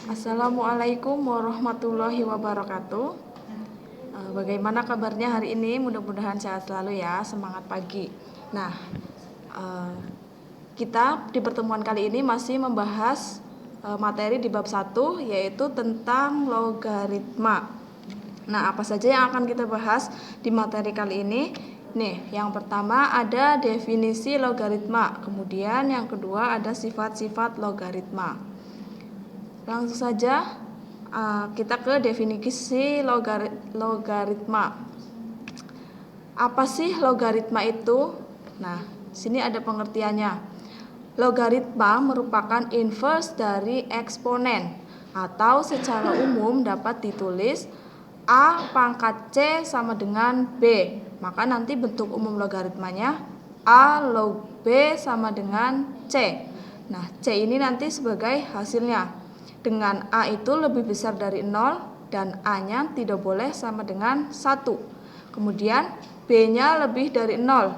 Assalamualaikum warahmatullahi wabarakatuh. Bagaimana kabarnya hari ini? Mudah-mudahan sehat selalu ya, semangat pagi. Nah, kita di pertemuan kali ini masih membahas materi di bab 1, yaitu tentang logaritma. Nah, apa saja yang akan kita bahas di materi kali ini? Nih, yang pertama ada definisi logaritma, kemudian yang kedua ada sifat-sifat logaritma. Langsung saja kita ke definisi logaritma. Apa sih logaritma itu? Nah, sini ada pengertiannya. Logaritma merupakan inverse dari eksponen, atau secara umum dapat ditulis A pangkat C sama dengan B. Maka nanti bentuk umum logaritmanya A log B sama dengan C. Nah, C ini nanti sebagai hasilnya. Dengan A itu lebih besar dari 0 dan A-nya tidak boleh sama dengan 1. Kemudian B-nya lebih dari 0.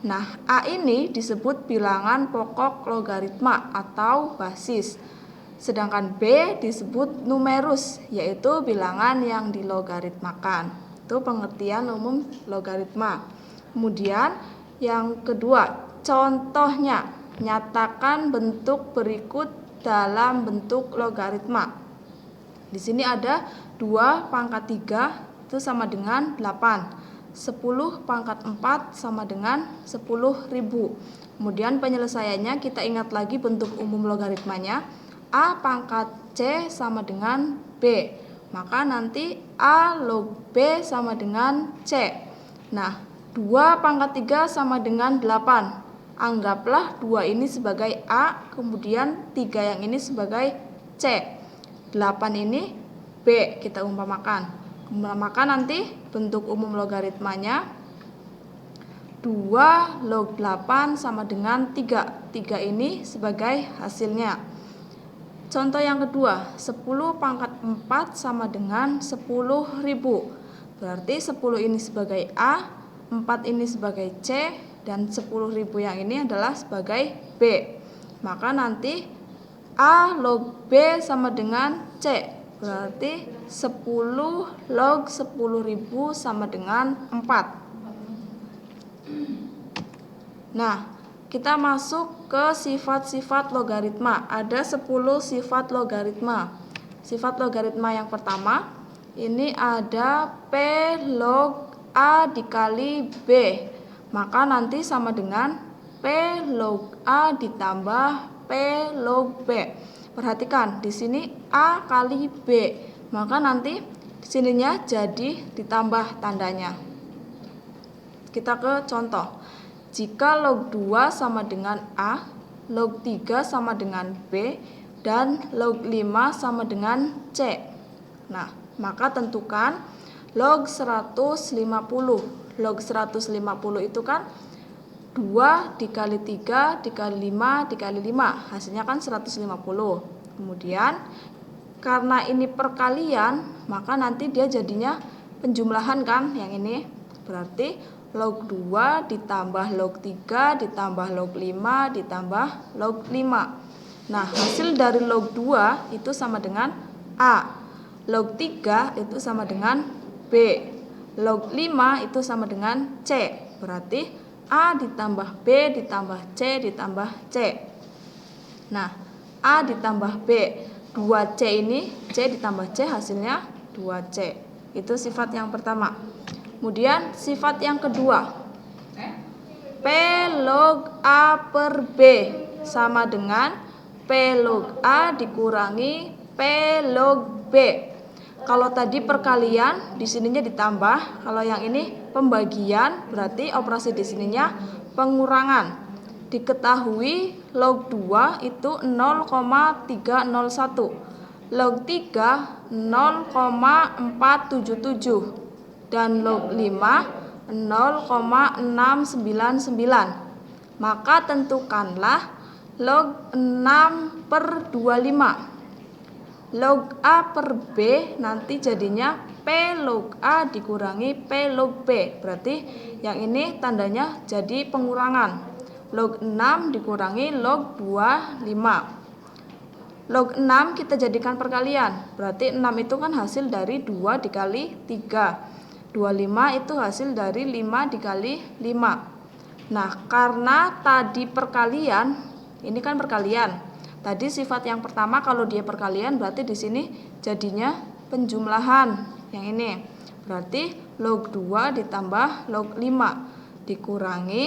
Nah, A ini disebut bilangan pokok logaritma atau basis. Sedangkan B disebut numerus, yaitu bilangan yang dilogaritmakan. Itu pengertian umum logaritma. Kemudian yang kedua, contohnya, nyatakan bentuk berikut dalam bentuk logaritma. Di sini ada 2 pangkat 3 itu sama dengan 8. 10 pangkat 4 sama dengan 10.000. Kemudian penyelesaiannya kita ingat lagi bentuk umum logaritmanya. A pangkat C sama dengan B. Maka nanti A log B sama dengan C. Nah, 2 pangkat 3 sama dengan 8. Anggaplah 2 ini sebagai A, kemudian 3 yang ini sebagai C. 8 ini B, kita umpamakan. Maka nanti bentuk umum logaritmanya 2 log 8 sama dengan 3. 3 ini sebagai hasilnya. Contoh yang kedua, 10 pangkat 4 sama dengan 10.000. Berarti 10 ini sebagai A, 4 ini sebagai C, dan 10.000 yang ini adalah sebagai B. Maka nanti A log B sama dengan C. Berarti 10 log 10.000 sama dengan 4. Nah, kita masuk ke sifat-sifat logaritma. Ada 10 sifat logaritma. Sifat logaritma yang pertama, ini ada P log A dikali B. Maka nanti sama dengan P log A ditambah P log B. Perhatikan, di sini A kali B. Maka nanti di sininya jadi ditambah tandanya. Kita ke contoh. Jika log 2 sama dengan A, log 3 sama dengan B, dan log 5 sama dengan C. Nah, maka tentukan log 150. Log 150 itu kan 2 dikali 3 dikali 5 dikali 5. Hasilnya kan 150. Kemudian karena ini perkalian, maka nanti dia jadinya penjumlahan kan yang ini. Berarti log 2 ditambah log 3 ditambah log 5 ditambah log 5. Nah, hasil dari log 2 itu sama dengan A. Log 3 itu sama dengan B. Log 5 itu sama dengan C. Berarti A ditambah B ditambah C ditambah C. Nah, A ditambah B, 2C ini, C ditambah C hasilnya 2C. Itu sifat yang pertama. Kemudian sifat yang kedua, P log A per B sama dengan P log A dikurangi P log B. Kalau tadi perkalian, di sininya ditambah. Kalau yang ini pembagian, berarti operasi di sininya pengurangan. Diketahui log 2 itu 0,301. Log 3 0,477 dan log 5 0,699. Maka tentukanlah log 6 per 25. Log A per B nanti jadinya P log A dikurangi P log B. Berarti yang ini tandanya jadi pengurangan. Log 6 dikurangi log 25. Log 6 kita jadikan perkalian. Berarti 6 itu kan hasil dari 2 dikali 3. 25 itu hasil dari 5 dikali 5. Nah, karena tadi perkalian, ini kan perkalian. Tadi sifat yang pertama kalau dia perkalian berarti di sini jadinya penjumlahan. Yang ini. Berarti log 2 ditambah log 5 dikurangi,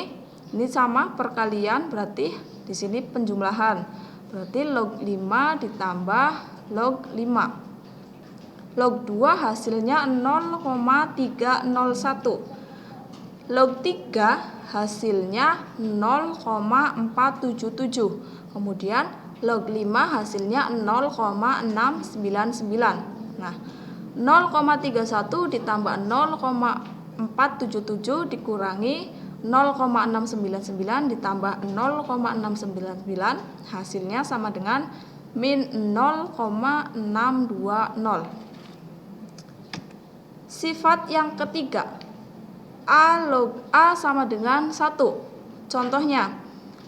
ini sama perkalian berarti di sini penjumlahan. Berarti log 5 ditambah log 5. Log 2 hasilnya 0,301. Log 3 hasilnya 0,477. Kemudian log 5 hasilnya 0,699. Nah, 0,31 ditambah 0,477 dikurangi 0,699 ditambah 0,699 hasilnya sama dengan min 0,620. Sifat yang ketiga, A log A sama dengan 1. Contohnya,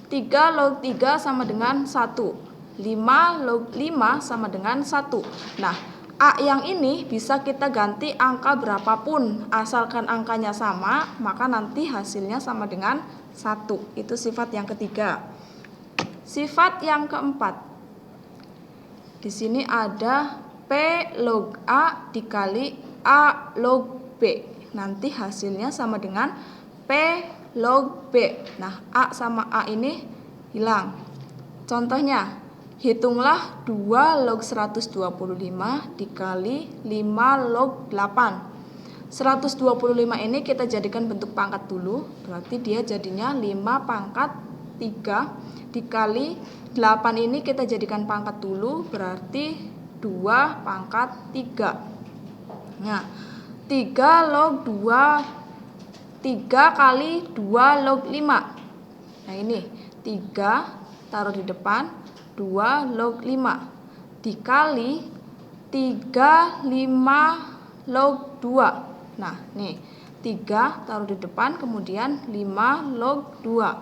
3 log 3 sama dengan 1. 5 log 5 sama dengan 1. Nah, A yang ini bisa kita ganti angka berapapun. Asalkan angkanya sama, maka nanti hasilnya sama dengan 1. Itu sifat yang ketiga. Sifat yang keempat. Di sini ada P log A dikali A log B. Nanti hasilnya sama dengan P log B. Nah, A sama A ini hilang. Contohnya, hitunglah 2 log 125 dikali 5 log 8. 125 ini kita jadikan bentuk pangkat dulu. Berarti dia jadinya 5 pangkat 3 dikali 8 ini kita jadikan pangkat dulu. Berarti 2 pangkat 3. Nah, 3 log 2, 3 kali 2 log 5. Nah, ini 3 taruh di depan, 2 log 5 dikali 3 5 log 2. Nah, nih 3 taruh di depan, kemudian 5 log 2.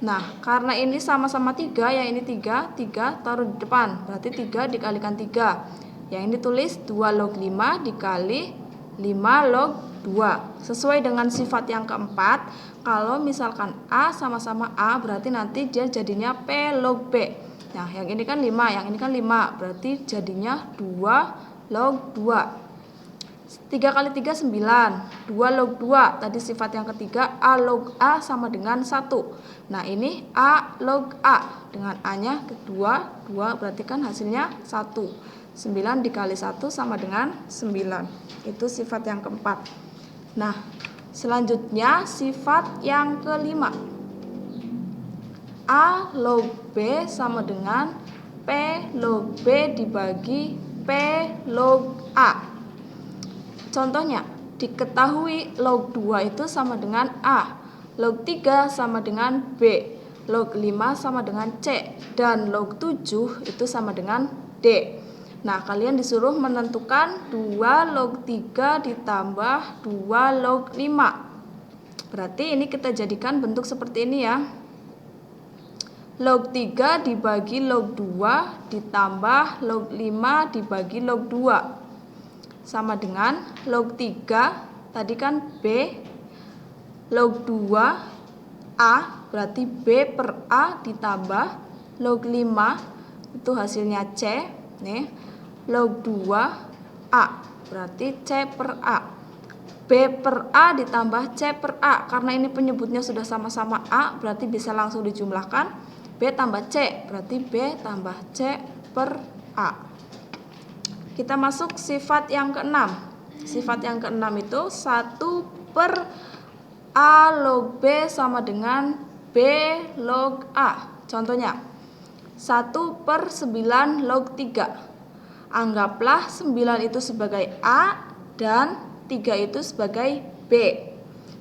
Nah, karena ini sama-sama 3, yang ini 3 taruh di depan. Berarti 3 dikalikan 3. Yang ini tulis 2 log 5 dikali 5 log 2. Sesuai dengan sifat yang keempat, kalau misalkan A sama-sama A, berarti nanti dia jadinya P log B. Nah, yang ini kan 5, yang ini kan 5, berarti jadinya 2 log 2. 3 kali 3 9, 2 log 2. Tadi sifat yang ketiga, A log A sama dengan 1. Nah, ini A log A. Dengan A-nya kedua, 2 berarti kan hasilnya 1. 9 dikali 1 sama dengan 9. Itu sifat yang keempat. Nah, selanjutnya sifat yang kelima. A log B sama dengan P log B dibagi P log A. Contohnya, diketahui log 2 itu sama dengan A, log 3 sama dengan B, log 5 sama dengan C, dan log 7 itu sama dengan D. Nah, kalian disuruh menentukan 2 log 3 ditambah 2 log 5. Berarti ini kita jadikan bentuk seperti ini ya. Log 3 dibagi log 2 ditambah log 5 dibagi log 2. Sama dengan log 3, tadi kan B, log 2 A, berarti B per A ditambah log 5, itu hasilnya C. Nih, log 2 A, berarti C per A. B per A ditambah C per A, karena ini penyebutnya sudah sama-sama A, berarti bisa langsung dijumlahkan. B tambah C, berarti B tambah C per A. Kita masuk sifat yang keenam. Sifat yang keenam itu 1 per A log B sama dengan B log A. Contohnya, 1 per 9 log 3. Anggaplah 9 itu sebagai A dan 3 itu sebagai B.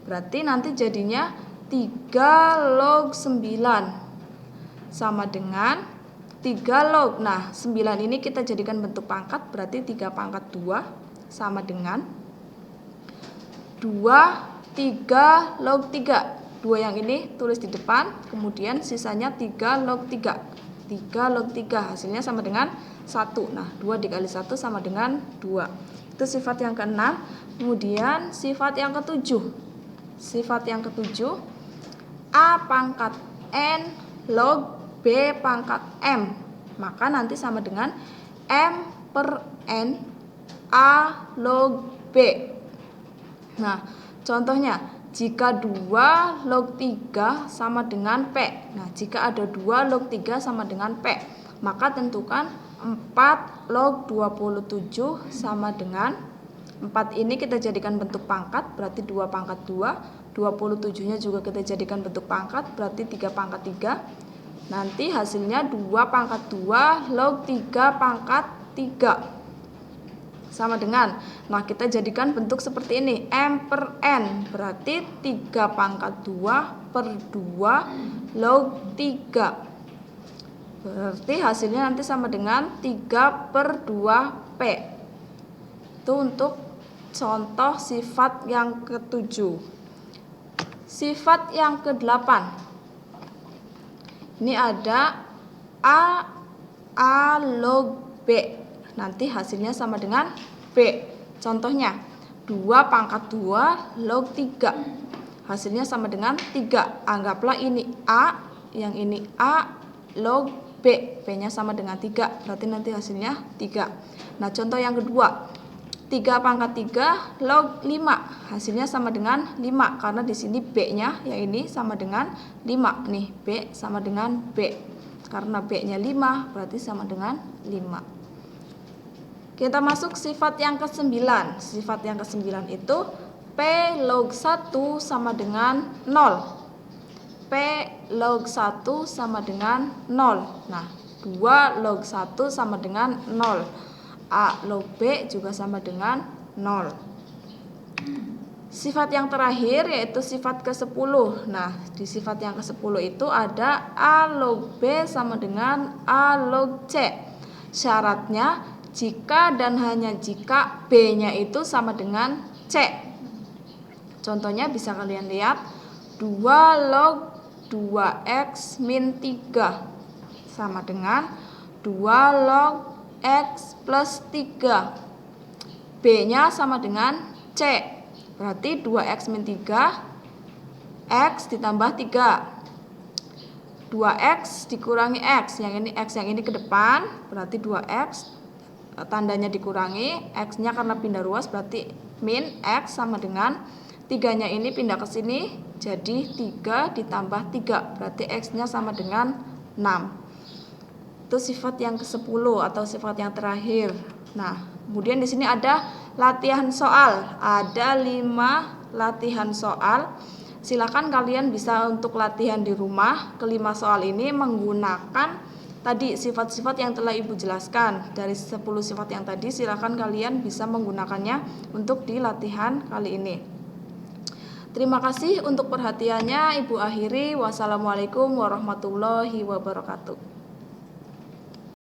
Berarti nanti jadinya 3 log 9 sama dengan 3 log. Nah, 9 ini kita jadikan bentuk pangkat, berarti 3 pangkat 2 sama dengan 2 3 log 3. 2 yang ini tulis di depan, kemudian sisanya 3 log 3. 3 log 3 hasilnya sama dengan 1. Nah, 2 dikali 1 sama dengan 2. Itu sifat yang keenam. Kemudian sifat yang ketujuh. Sifat yang ketujuh, A pangkat N log B pangkat M. Maka nanti sama dengan M per N A log B. Nah, contohnya, jika 2 log 3 sama dengan P. Nah, jika ada 2 log 3 sama dengan P, maka tentukan 4 log 27 sama dengan 4 ini kita jadikan bentuk pangkat, berarti 2 pangkat 2. 27-nya juga kita jadikan bentuk pangkat, berarti 3 pangkat 3. Nanti hasilnya 2 pangkat 2 log 3 pangkat 3. Sama dengan, nah kita jadikan bentuk seperti ini, M per N, berarti 3 pangkat 2 per 2 log 3. Berarti hasilnya nanti sama dengan 3 per 2 P. Itu untuk contoh sifat yang ketujuh. Sifat yang ke-8. Ini ada A log B. Nanti hasilnya sama dengan B. Contohnya 2 pangkat 2 log 3. Hasilnya sama dengan 3. Anggaplah ini A, yang ini A log B. B-nya sama dengan 3. Berarti nanti hasilnya 3. Nah, contoh yang kedua, 3 pangkat 3 log 5. Hasilnya sama dengan 5 karena di sini B-nya yang ini sama dengan 5. Nih, B sama dengan B. Karena B-nya 5 berarti sama dengan 5. Kita masuk sifat yang ke-9. Sifat yang ke-9 itu P log 1 sama dengan 0. P log 1 sama dengan 0. Nah, 2 log 1 sama dengan 0. A log B juga sama dengan 0. Sifat yang terakhir yaitu sifat ke-10. Nah, di sifat yang ke-10 itu ada A log B sama dengan A log C. Syaratnya jika dan hanya jika B-nya itu sama dengan C. Contohnya bisa kalian lihat, 2 log 2x min 3 sama dengan 2 log x plus 3. B-nya sama dengan C. Berarti 2x min 3, x ditambah 3. 2x dikurangi x. X yang ini ke depan, berarti 2x. Tandanya dikurangi, x-nya karena pindah ruas berarti min x sama dengan 3-nya ini pindah ke sini jadi 3 ditambah 3, berarti x-nya sama dengan 6. Itu sifat yang ke-10 atau sifat yang terakhir. Nah, kemudian di sini ada latihan soal. Ada 5 latihan soal. Silakan kalian bisa untuk latihan di rumah. Kelima soal ini menggunakan tadi sifat-sifat yang telah Ibu jelaskan. Dari 10 sifat yang tadi silakan kalian bisa menggunakannya untuk di latihan kali ini. Terima kasih untuk perhatiannya. Ibu akhiri. Wassalamualaikum warahmatullahi wabarakatuh.